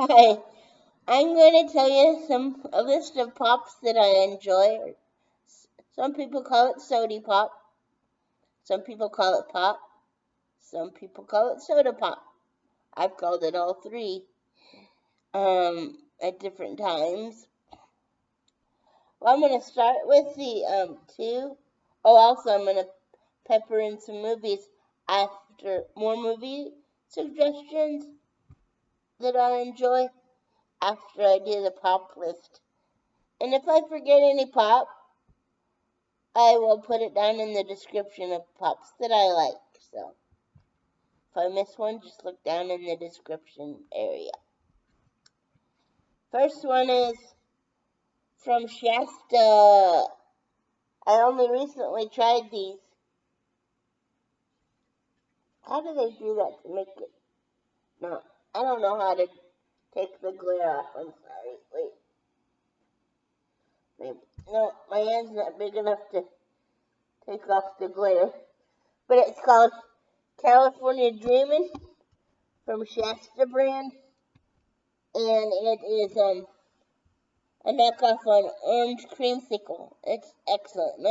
Hi, I'm going to tell you a list of pops that I enjoy. Some people call it Sody pop. Some people call it pop. Some people call it soda pop. I've called it all three at different times. Well, I'm going to start with the two. Oh, also I'm going to pepper in some movies after more movie suggestions that I enjoy after I do the pop list. And if I forget any pop, I will put it down in the description of pops that I like. So if I miss one, just look down in the description area. First one is from Shasta. I only recently tried these. How do they do that to make it? No, I don't know how to take the glare off. I'm sorry. Wait. Maybe. No, my hand's not big enough to take off the glare. But it's called California Dreamin' from Shasta brand. And it is a knockoff on orange creamsicle. It's excellent.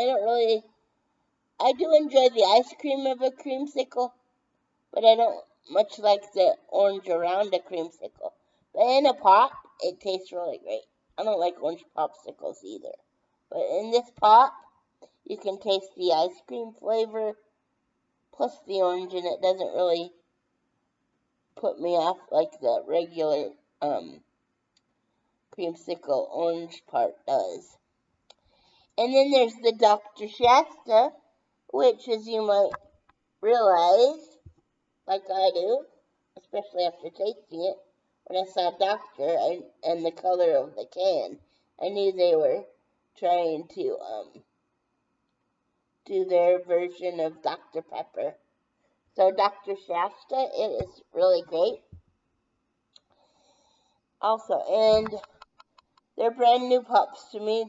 I do enjoy the ice cream of a creamsicle, but I don't much like the orange around a creamsicle. But in a pop, it tastes really great. I don't like orange popsicles either. But in this pop, you can taste the ice cream flavor plus the orange, and it doesn't really put me off like the regular creamsicle orange part does. And then there's the Dr. Shasta, which, as you might realize, like I do, especially after tasting it, when I saw Doctor and the color of the can, I knew they were trying to do their version of Dr. Pepper. So Dr. Shasta, it is really great. Also, and they're brand new pups to me.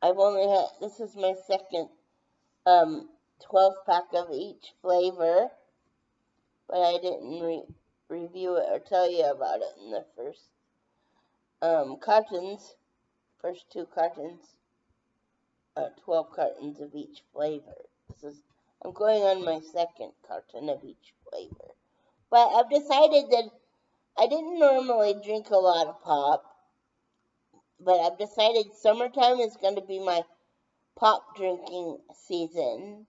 I've only had, this is my second 12 pack of each flavor, but I didn't review it or tell you about it in the first first two cartons, 12 cartons of each flavor. I'm going on my second carton of each flavor. But I've decided that I didn't normally drink a lot of pop, but I've decided summertime is going to be my pop drinking season,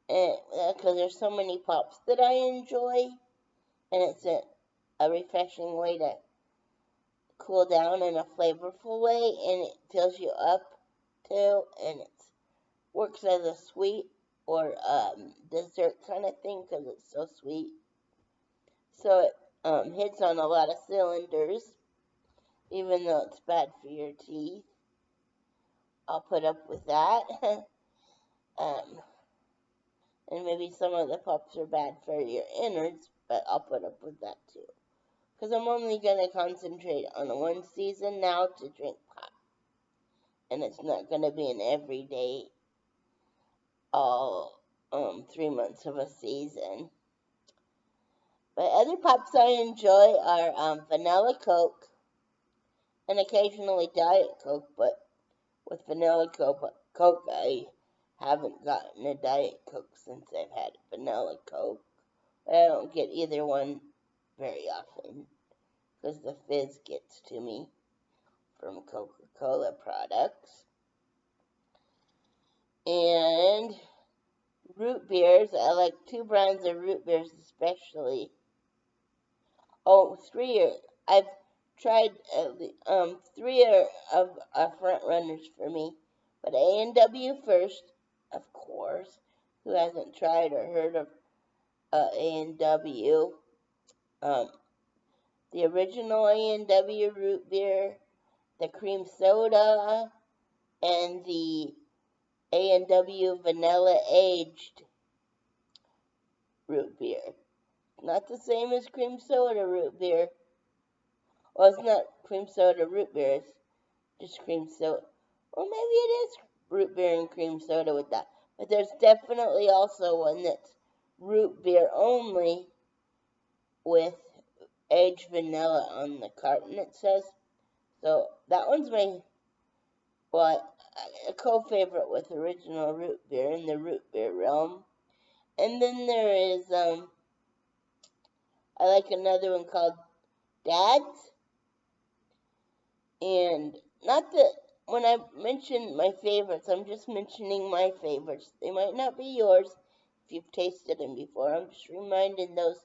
because there's so many pops that I enjoy, and it's a refreshing way to cool down in a flavorful way, and it fills you up too, and it works as a sweet or dessert kind of thing because it's so sweet. So it hits on a lot of cylinders, even though it's bad for your teeth. I'll put up with that. And maybe some of the pups are bad for your innards, but I'll put up with that too. Because I'm only going to concentrate on one season now to drink pop. And it's not going to be an everyday, all 3 months of a season. But other pops I enjoy are vanilla Coke and occasionally Diet Coke, but with vanilla Coke I haven't gotten a Diet Coke since I've had vanilla Coke. But I don't get either one very often because the fizz gets to me from Coca-Cola products. And root beers, I like 2 brands of root beers especially. Oh, 3 I've tried 3 are front runners for me. But A&W first, of course. Who hasn't tried or heard of A&W? The original A&W root beer, the cream soda, and the A&W vanilla aged root beer. Not the same as cream soda root beer. Well, it's not cream soda root beer, it's just cream soda. Well, maybe it is root beer and cream soda with that. But there's definitely also one that's root beer only with aged vanilla on the carton, it says. So that one's my, well, a co-favorite with original root beer in the root beer realm. And then there is, I like another one called Dad's. And not that when I mention my favorites, I'm just mentioning my favorites. They might not be yours if you've tasted them before. I'm just reminding those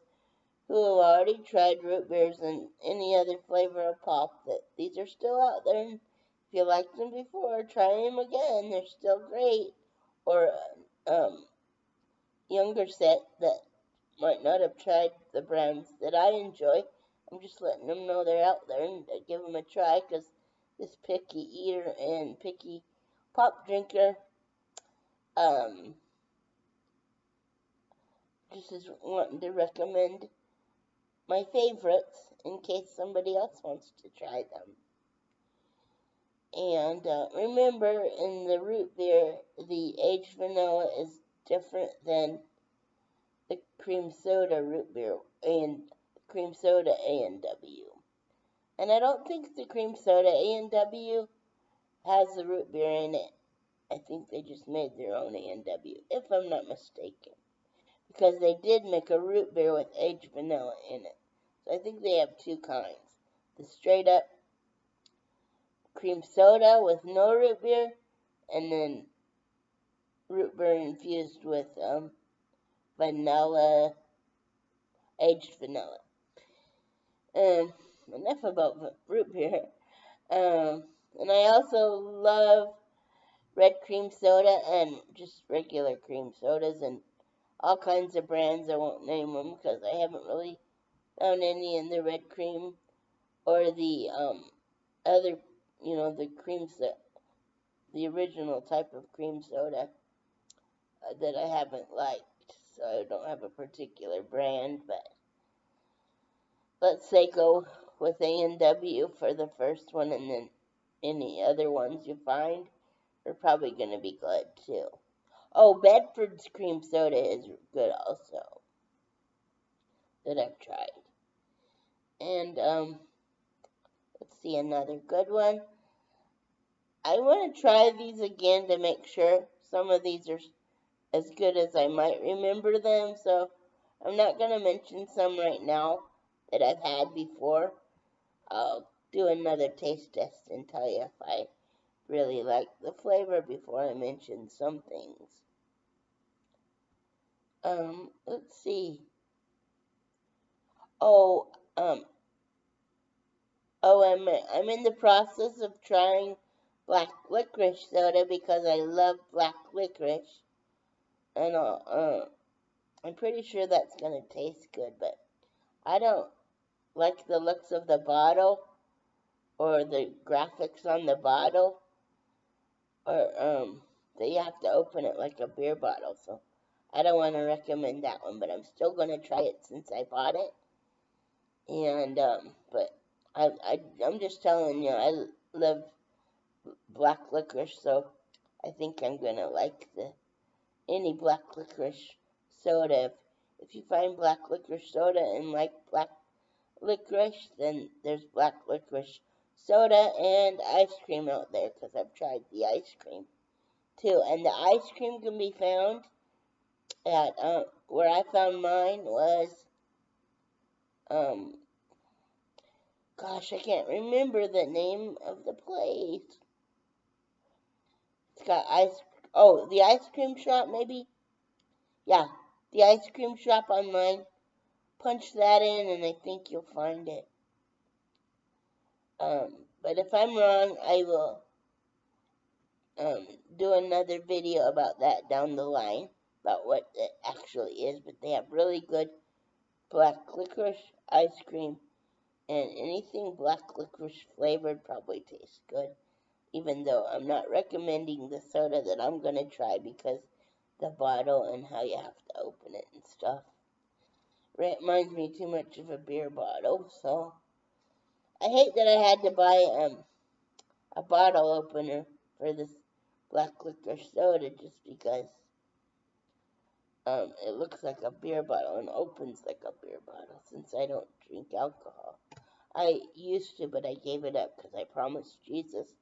who have already tried root beers and any other flavor of pop that these are still out there. And if you liked them before, try them again. They're still great. Or younger set that might not have tried the brands that I enjoy. I'm just letting them know they're out there and give them a try, because this picky eater and picky pop drinker just is wanting to recommend my favorites in case somebody else wants to try them. And remember, in the root beer, the aged vanilla is different than the cream soda root beer and cream soda A&W. And I don't think the cream soda A&W has the root beer in it. I think they just made their own A&W, if I'm not mistaken. Because they did make a root beer with aged vanilla in it. So I think they have two kinds. The straight up cream soda with no root beer, and then root beer infused with vanilla, aged vanilla. Enough about root beer. And I also love red cream soda and just regular cream sodas and all kinds of brands. I won't name them because I haven't really found any in the red cream or the other, the cream soda, the original type of cream soda that I haven't liked. So I don't have a particular brand, but let's say go with A&W for the first one, and then any other ones you find are probably going to be good too. Oh, Bedford's cream soda is good also, that I've tried. And let's see, another good one. I want to try these again to make sure some of these are as good as I might remember them. So I'm not going to mention some right now that I've had before. I'll do another taste test and tell you if I really like the flavor before I mention some things. Let's see. Oh, I'm in the process of trying black licorice soda because I love black licorice, and I'm pretty sure that's gonna taste good, but I don't like the looks of the bottle or the graphics on the bottle, or that you have to open it like a beer bottle. So I don't want to recommend that one, but I'm still gonna try it since I bought it. And but I'm just telling you, I love black licorice, so I think I'm gonna like any black licorice soda. If you find black licorice soda and like black licorice, then there's black licorice soda and ice cream out there, because I've tried the ice cream too. And the ice cream can be found at where I found mine was um gosh, I can't remember the name of the place. It's got the ice cream shop maybe? Yeah, the ice cream shop on mine. Punch that in and I think you'll find it. But if I'm wrong, I will do another video about that down the line, about what it actually is. But they have really good black licorice ice cream, and anything black licorice flavored probably tastes good, even though I'm not recommending the soda that I'm going to try because the bottle and how you have to open it and stuff reminds me too much of a beer bottle. So I hate that I had to buy a bottle opener for this black licorice soda just because It looks like a beer bottle and opens like a beer bottle since I don't drink alcohol. I used to, but I gave it up because I promised Jesus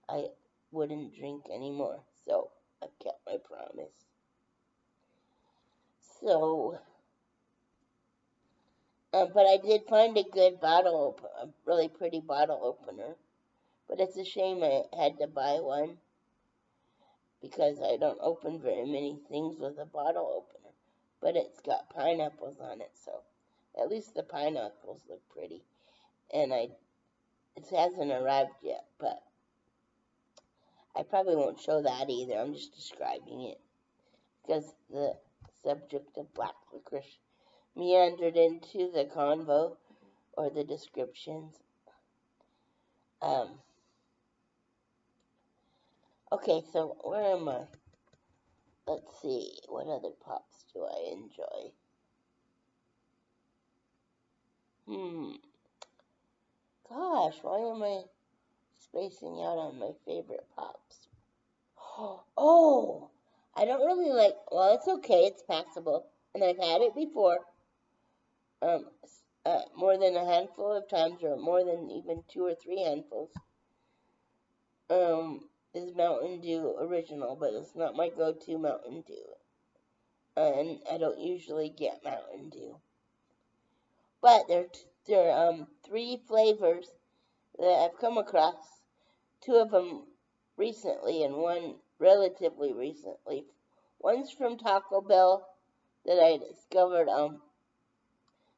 I wouldn't drink anymore. So I kept my promise. So, but I did find a good bottle, a really pretty bottle opener. But it's a shame I had to buy one because I don't open very many things with a bottle opener. But it's got pineapples on it, so at least the pineapples look pretty. And it hasn't arrived yet, but I probably won't show that either. I'm just describing it because the subject of black licorice meandered into the convo or the descriptions. Okay, so where am I? Let's see, what other pops do I enjoy? Gosh, why am I spacing out on my favorite pops? Oh, I don't really like, well, it's okay, it's passable, and I've had it before, more than a handful of times, or more than even 2 or 3 handfuls, is Mountain Dew Original, but it's not my go-to Mountain Dew, and I don't usually get Mountain Dew. But there are 3 flavors that I've come across, 2 of them recently and 1 relatively recently. One's from Taco Bell that I discovered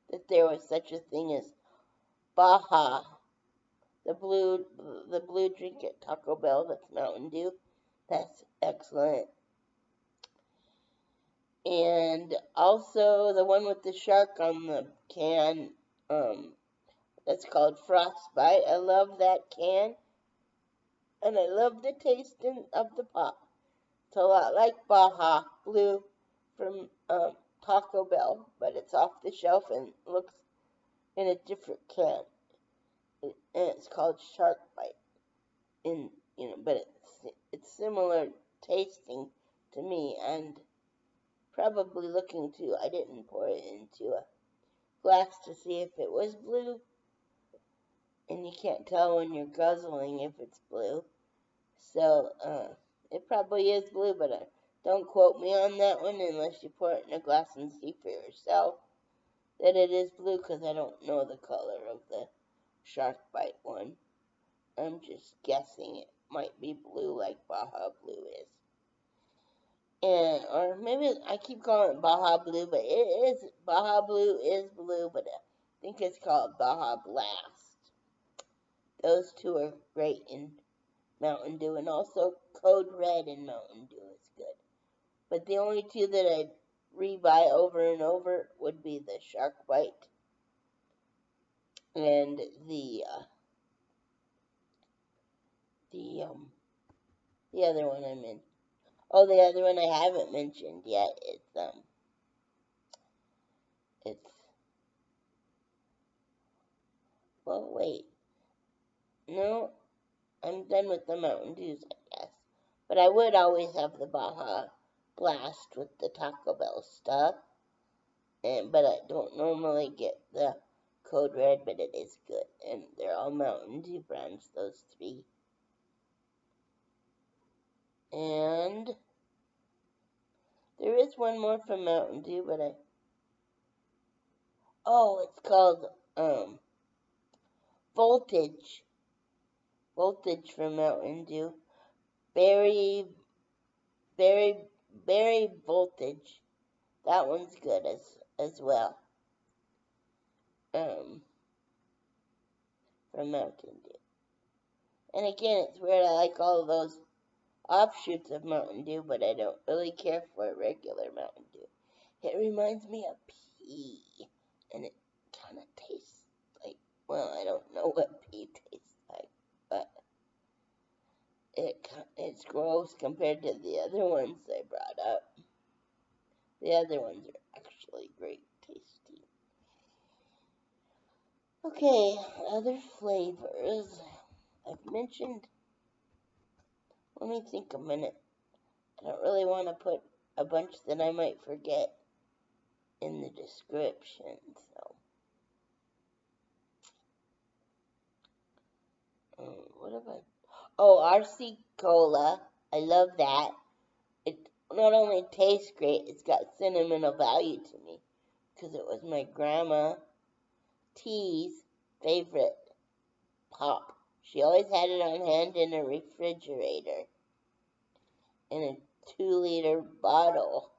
that there was such a thing as Baja, the blue drink at Taco Bell that's Mountain Dew. That's excellent. And also the one with the shark on the can, that's called Frostbite. I love that can, and I love the taste of the pop. It's a lot like Baja Blue from Taco Bell, but it's off the shelf and looks in a different can. And it's called Shark Bite. But it's similar tasting to me, and probably looking to. I didn't pour it into a glass to see if it was blue, and you can't tell when you're guzzling if it's blue. So it probably is blue, but don't quote me on that one unless you pour it in a glass and see for yourself that it is blue, because I don't know the color of the Shark Bite one. I'm just guessing it might be blue like Baja Blue is. Or maybe I keep calling it Baja Blue, but Baja Blue is blue, but I think it's called Baja Blast. Those 2 are great in Mountain Dew, and also Code Red in Mountain Dew is good. But the only 2 that I'd rebuy over and over would be the Shark Bite and the other one I'm in. Oh, the other one I haven't mentioned yet. Well, wait. No, I'm done with the Mountain Dews, I guess. But I would always have the Baja Blast with the Taco Bell stuff. But I don't normally get the Code Red, but it is good. And they're all Mountain Dew brands, those 3. And there is one more from Mountain Dew, but it's called Voltage. Voltage from Mountain Dew. Berry Voltage. That one's good as well. From Mountain Dew. And again, it's weird. I like all of those offshoots of Mountain Dew, but I don't really care for regular Mountain Dew. It reminds me of pea, and it kind of tastes like, well, I don't know what pea tastes like, but it's gross compared to the other ones I brought up. The other ones are actually great tasty. Okay, other flavors I've mentioned. Let me think a minute. I don't really want to put a bunch that I might forget in the description. So, what have I? Oh, RC Cola. I love that. It not only tastes great, it's got sentimental value to me because it was my grandma T's favorite pop. She always had it on hand in a refrigerator in a 2-liter bottle.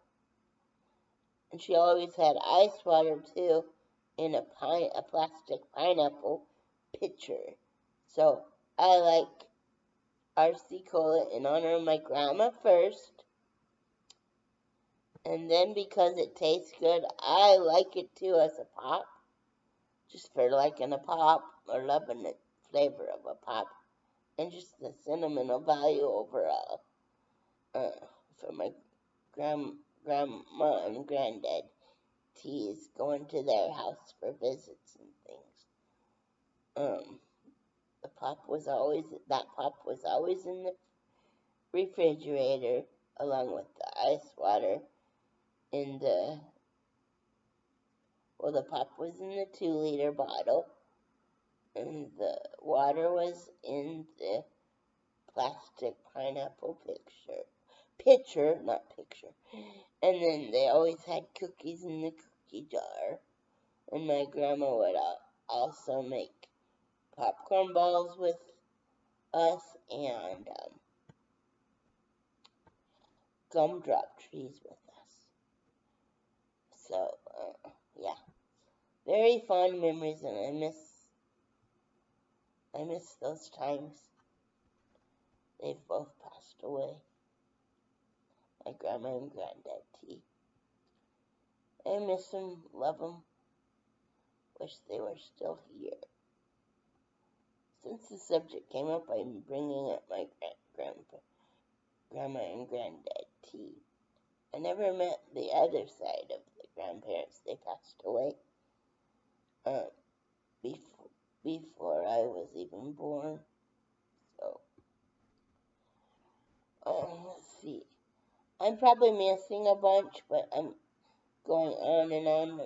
And she always had ice water too in a plastic pineapple pitcher. So I like RC Cola in honor of my grandma first. And then because it tastes good, I like it too as a pop. Just for liking a pop or loving the flavor of a pop. And just the sentimental value overall. For my grandma and granddad T's going to their house for visits and things. That pop was always in the refrigerator along with the ice water in the pop was in the 2-liter bottle and the water was in the plastic pineapple pitcher, not picture. And then they always had cookies in the cookie jar. And my grandma would also make popcorn balls with us and gumdrop trees with us. So, yeah, very fond memories, and I miss those times. They've both passed away. My grandma and granddad T. I miss them, love them, wish they were still here. Since the subject came up, I'm bringing up my grandma and granddad T. I never met the other side of the grandparents. They passed away before I was even born. So, let's see. I'm probably missing a bunch, but I'm going on and on.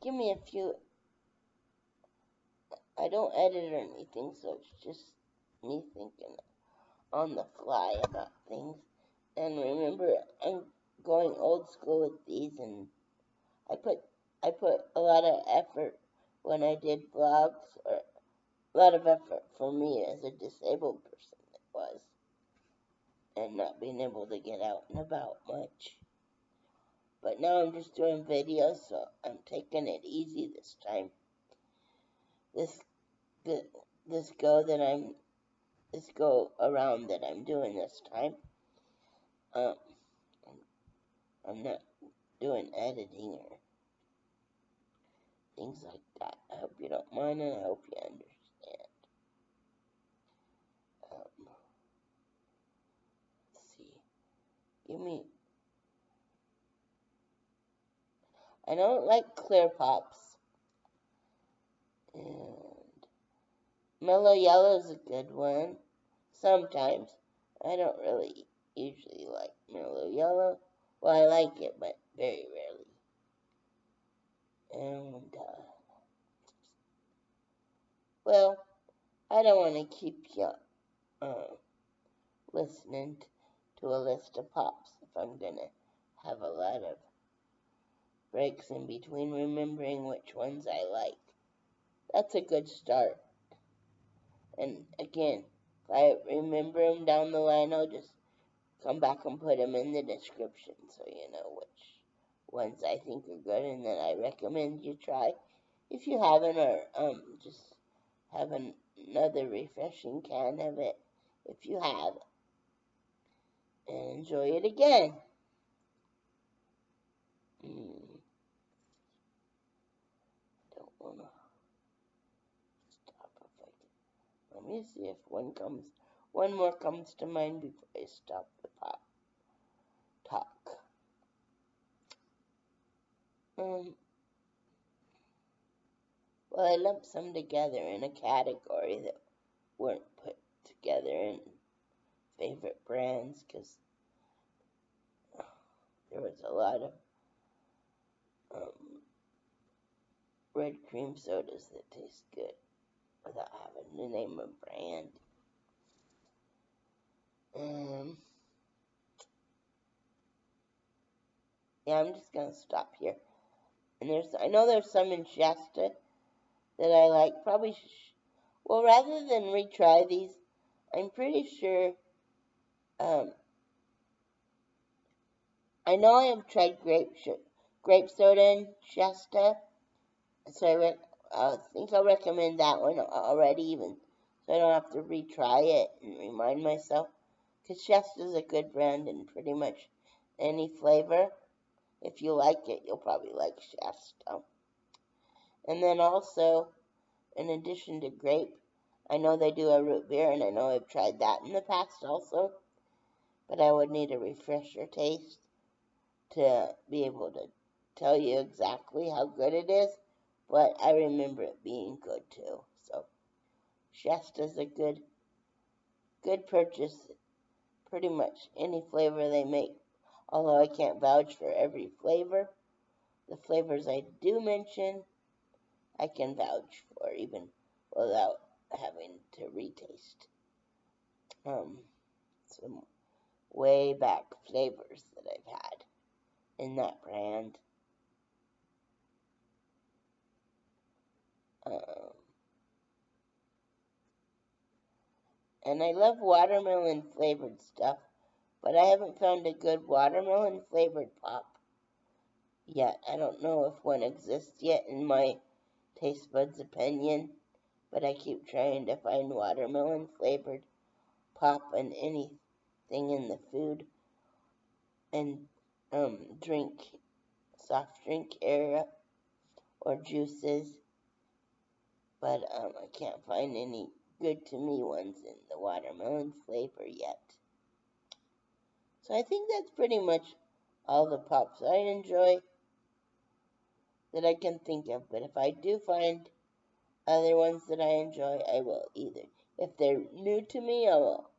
Give me a few. I don't edit or anything, so it's just me thinking on the fly about things. And remember, I'm going old school with these, and I put a lot of effort when I did vlogs, or a lot of effort for me as a disabled person it was, and not being able to get out and about much. But now I'm just doing videos, so I'm taking it easy this time. This go around that I'm doing this time. I'm not doing editing or things like that. I hope you don't mind, and I hope you understand. Let's see. I don't like clear pops. And Mello Yello is a good one. Sometimes. I don't really usually like Mello Yello. Well, I like it, but very rarely. And, well, I don't want to keep you listening to a list of pops if I'm going to have a lot of breaks in between remembering which ones I like. That's a good start. And again, if I remember them down the line, I'll just come back and put them in the description so you know which ones I think are good and that I recommend you try. If you haven't, or just have another refreshing can of it if you have, and enjoy it again. Don't want to stop if I can. Let me see if one more comes to mind before I stop the pop talk. Well, I lumped some together in a category that weren't put together in favorite brands, because there was a lot of red cream sodas that taste good without having to name a brand. Yeah, I'm just gonna stop here. And I know there's some in Shasta that I like. Probably, well, rather than retry these, I'm pretty sure. I know I have tried grape soda in Shasta, so I think I'll recommend that one already, even so I don't have to retry it and remind myself. Because Shasta's a good brand in pretty much any flavor. If you like it, you'll probably like Shasta. And then also, in addition to grape, I know they do a root beer, and I know I've tried that in the past also, but I would need a refresher taste to be able to tell you exactly how good it is, but I remember it being good too. So Shasta's a good purchase. Pretty much any flavor they make, although I can't vouch for every flavor. The flavors I do mention, I can vouch for even without having to retaste some way back flavors that I've had in that brand. And I love watermelon flavored stuff, but I haven't found a good watermelon flavored pop yet. I don't know if one exists yet in my taste buds opinion, but I keep trying to find watermelon flavored pop in anything in the food and soft drink area or juices, but I can't find any good to me ones in the watermelon flavor yet. So I think that's pretty much all the pops I enjoy that I can think of, but if I do find other ones that I enjoy, I will either, if they're new to me, I will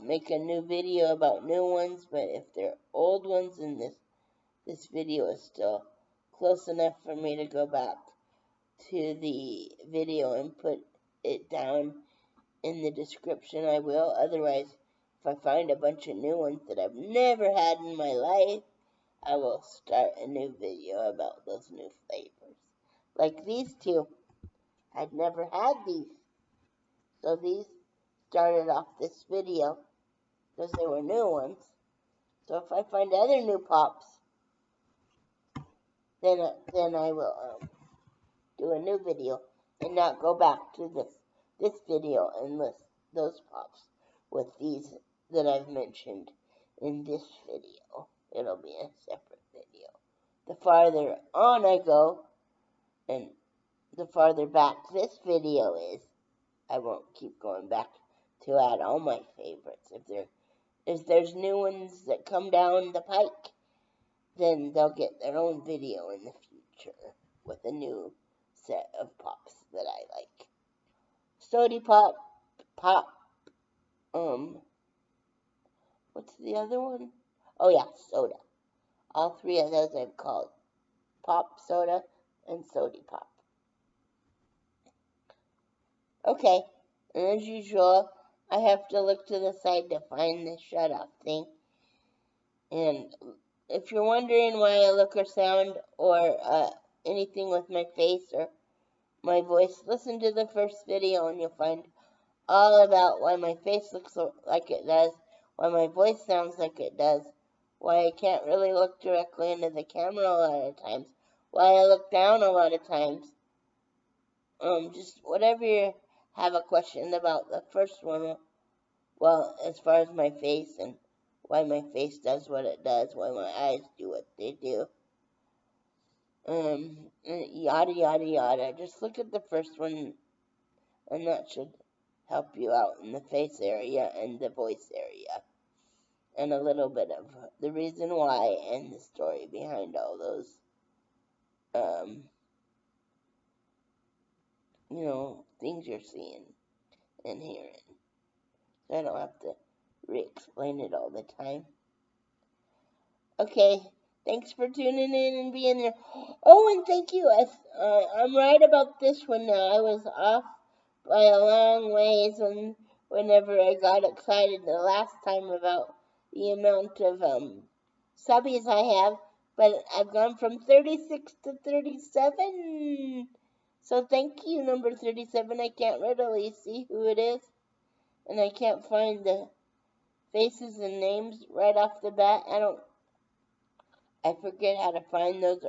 make a new video about new ones, but if they're old ones and this video is still close enough for me to go back to the video and put it down in the description, I will. Otherwise, if I find a bunch of new ones that I've never had in my life, I will start a new video about those new flavors. Like these two, I'd never had these, so these started off this video because they were new ones. So if I find other new pops, then I will do a new video and not go back to this video and list those pops with these that I've mentioned in this video. It'll be a separate video. The farther on I go, and the farther back this video is, I won't keep going back to add all my favorites. If there's new ones that come down the pike, then they'll get their own video in the future with a new set of pops that I like. Sody pop, what's the other one? Oh yeah, soda. All three of those I've called pop soda and Sody pop. Okay, and as usual, I have to look to the side to find the shut off thing. And if you're wondering why I look or sound or anything with my face or my voice, listen to the first video and you'll find all about why my face looks like it does, why my voice sounds like it does, why I can't really look directly into the camera a lot of times, why I look down a lot of times. Just whatever you have a question about the first one, well, as far as my face and why my face does what it does, why my eyes do what they do, yada yada yada. Just look at the first one, and that should help you out in the face area and the voice area, and a little bit of the reason why and the story behind all those, things you're seeing and hearing. So I don't have to re-explain it all the time. Okay, thanks for tuning in and being there. Oh, and thank you. I'm right about this one now. I was off by a long ways whenever I got excited the last time about the amount of subbies I have, but I've gone from 36 to 37. So thank you, number 37. I can't readily see who it is, and I can't find the faces and names right off the bat. I forget how to find those,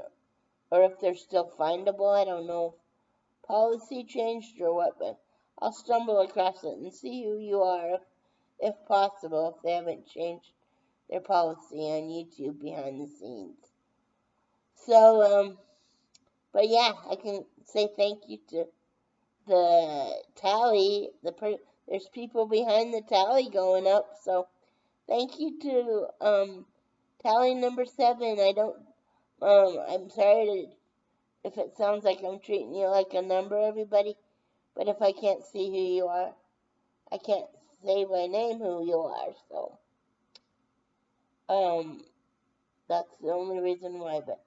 or if they're still findable. I don't know if policy changed or what, but I'll stumble across it and see who you are, if possible, if they haven't changed their policy on YouTube behind the scenes. So, but yeah, I can say thank you to the tally. There's people behind the tally going up, so thank you to tally number 7. I'm sorry if it sounds like I'm treating you like a number, everybody, but if I can't see who you are, I can't say by name who you are, so that's the only reason why. But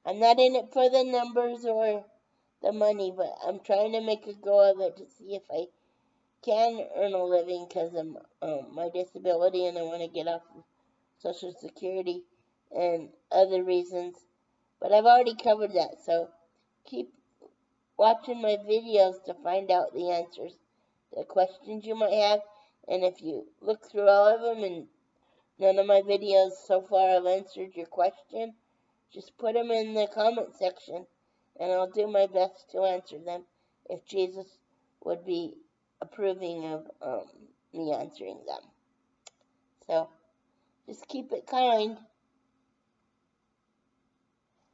I'm not in it for the numbers or the money, but I'm trying to make a go of it to see if I can earn a living because of my disability, and I want to get off of Social Security and other reasons. But I've already covered that, so keep watching my videos to find out the answers to questions you might have. And if you look through all of them and none of my videos so far have answered your question, just put them in the comment section and I'll do my best to answer them if Jesus would be approving of me answering them. So just keep it kind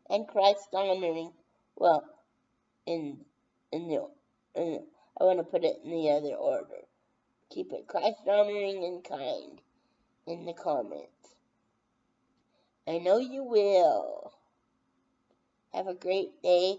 and Christ honoring. Well, in the I want to put it in the other order. Keep it Christ honoring and kind in the comments. I know you will. Have a great day.